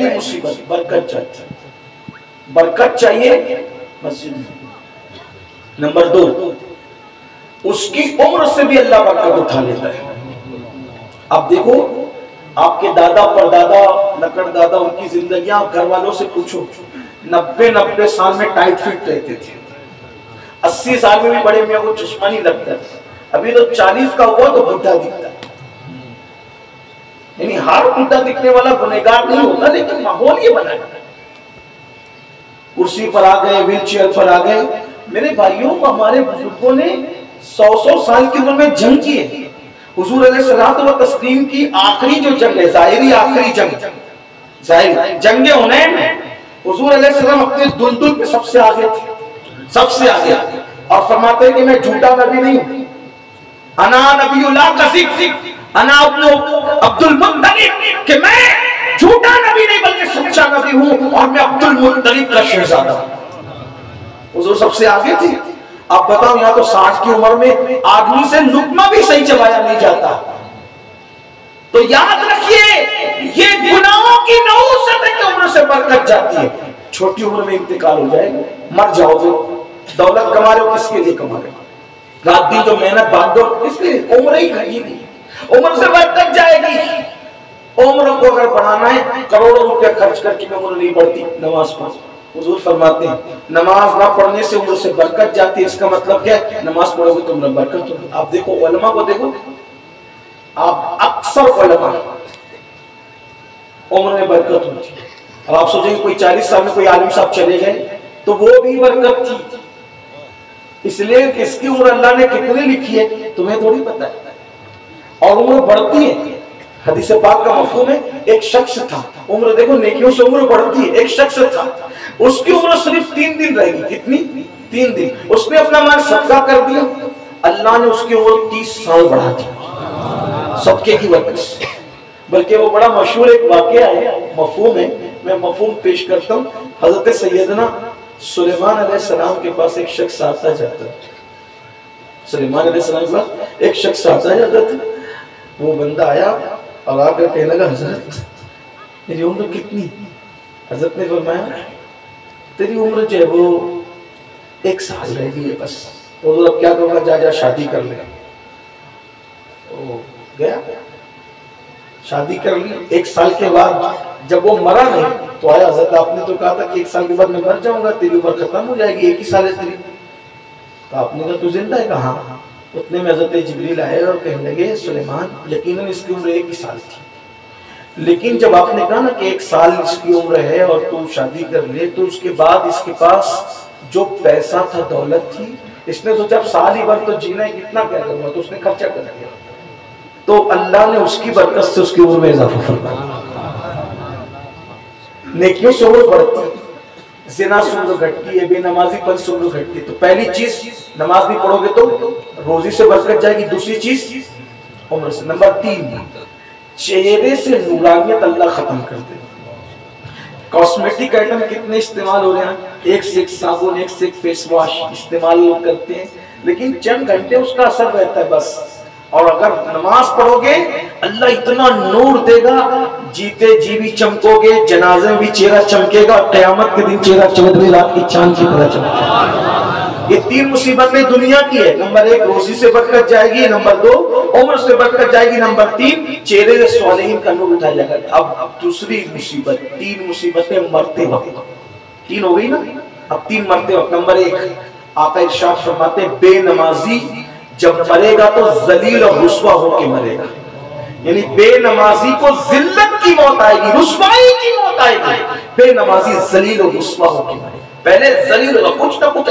पहली मुसीबत बरकत चाहिए, बरकत चाहिए मस्जिद में। नंबर 2, उसकी उम्र से भी अल्लाह बरकत उठा लेता है। अब देखो, आपके दादा परदादा लकड़ दादा, उनकी जिंदगियां घर वालों से पूछो, 90 साल में टाइट फिट रहते थे, 80 साल में भी बड़े मियां को चश्मा नहीं लगता। अभी तो 40 का हुआ तो बुढ़ा दिखता है। यानी हर बुढ़ा दिखने वाला गुनहगार नहीं होता, लेकिन माहौल ये बना है। कुर्सी पर आ गए, व्हील चेयर पर आ गए। मेरे भाइयों, हमारे बुजुर्गों ने 100 साल की उम्र में जंग की है। हुजूर अलैहिस्सलाम व तस्लीम की आखिरी जो जंग है, जाहिरी आखिरी जंग, जाहिर जंगे हुनैन में हुजूर अलैहिस्सलाम अपने दुल्दुल पे सबसे आगे थे, सबसे आगे। और फरमाते हैं कि मैं झूठा नबी नहीं हूं, अना नबीउल्लाह कज़िब, अना अब्दुल मुत्तलिब, कि मैं झूठा नबी नहीं बल्कि सच्चा नबी हूं, और मैं अब्दुल मुत्तलिब का शहजादा हूं। हुजूर सबसे आगे थे। अब बताओ, यहाँ तो 60 की उम्र में आदमी से लुकमा भी सही चबाया नहीं जाता। तो याद रखिए, ये गुनाहों की नौसत की उम्र से बरकत जाती है। छोटी उम्र में इंतकाल हो जाएगा, मर जाओगे। दौलत कमा रहे हो, किसके लिए कमा रहे हो? रात दिन जो मेहनत भाग दो, किसके लिए? उम्र ही घटेगी, उम्र से बरकत जाएगी। उम्र को अगर बढ़ाना है, करोड़ों रुपया खर्च करके उम्र नहीं बढ़ती। नमाज पढ़ो। हुजूर फरमाते हैं, नमाज ना पढ़ने से उम्र से बरकत जाती है। इसका मतलब क्या है? नमाज पढ़ोगे तो उम्र बरकत होगी। आप देखो, उलमा को देखो, आप अक्सर उलमा उम्र में बरकत होती है। अब आप सोचेंगे कोई 40 साल में कोई आलिम साहब चले गए तो वो भी बरकत थी, इसलिए किसकी उम्र अल्लाह ने कितनी लिखी है तुम्हें थोड़ी पता है। और उम्र बढ़ती है। हदीस पाक का मफहूम है, एक शख्स था, उम्र देखो नेकियों से उम्र बढ़ती है। एक शख्स था, उसकी उम्र सिर्फ 3 दिन रहेगी। कितनी? 3 दिन। उसने अपना माल सदका कर दिया, अल्लाह ने उसकी उम्र 30 साल बढ़ा दी सदके की वजह से। बल्कि वो बड़ा मशहूर एक वाकया है, मफहूम है, मैं मफहूम पेश करता हूँ। हजरत सैयदना सुलेमान अलैहिस्सलाम के पास एक शख्स आता जाता है। सुलेमान अलैहिस्सलाम के पास एक शख्स आता जाता था। वो बंदा आया और आकर कहने लगा, हजरत मेरी उम्र कितनी? हजरत ने फरमाया, तेरी उम्र जो है वो 1 साल रह गई है बस। तो अब क्या करूँगा? जा जा शादी कर ले। गया, शादी कर ली। 1 साल के बाद जब वो मरा नहीं तो आया, हजरत आपने तो कहा था कि 1 साल के बाद मैं मर जाऊंगा, तेरी उम्र खत्म हो जाएगी, 1 ही साल है तेरी। तो आपने कहा तू जिंदा है? कहा। उतने में हजरत जिब्रील आए और कहने लगे, सुलेमान यकीनन इसकी उम्र 1 ही साल थी, लेकिन जब आपने कहा ना कि 1 साल इसकी उम्र है और तू शादी कर ले, तो उसके बाद इसके पास जो पैसा था, दौलत थी, इसने सोचा अब साल ही भर तो जीना है, कितना क्या करूंगा, तो उसने खर्चा कर दिया। तो अल्लाह ने उसकी बरकत से उसकी उम्र में इजाफा फरमाया। नेकियों से उम्र बढ़ती, ज़िना से उम्र घटती है, बेनमाजीपन से उम्र घटती है। तो पहली चीज, नमाज भी पढ़ोगे तो रोजी से बरकत जाएगी। दूसरी चीज उम्र से। नंबर 3, चेहरे से नूरानियत अल्लाह खत्म कर दे। कॉस्मेटिक आइटम कितने इस्तेमाल हो रहे हैं, एक से एक साबुन, एक से एक फेस वॉश इस्तेमाल करते हैं, लेकिन चंद घंटे उसका असर रहता है बस। और अगर नमाज पढ़ोगे, अल्लाह इतना नूर देगा, जीते जी भी चमकोगे, जनाजे में भी चेहरा चमकेगा, और क़यामत के दिन चेहरा चौधरी रात की चांद की तरह चमकेगा। ये 3 मुसीबतें दुनिया की है। नंबर 1, रोजी से बरकत जाएगी। नंबर 2, उम्र से बरकत जाएगी। नंबर 3, चेहरे से स्वालिहीन का नूर उठाया जाएगा। अब दूसरी मुसीबत, 3 मुसीबतें मरते वक्त। 3 हो गई ना, अब 3 मरते वक्त। नंबर 1, आका इरशाद फरमाते, बेनमाजी जब मरेगा तो जलील और रुस्वा होके मरेगा। यानी बेनमाजी को जिल्लत की मौत आएगी, रुस्वाई की मौत आएगी। बेनमाजी जलील और रुस्वा होके मरेगा। पहले जलील होगा, कुछ ना कुछ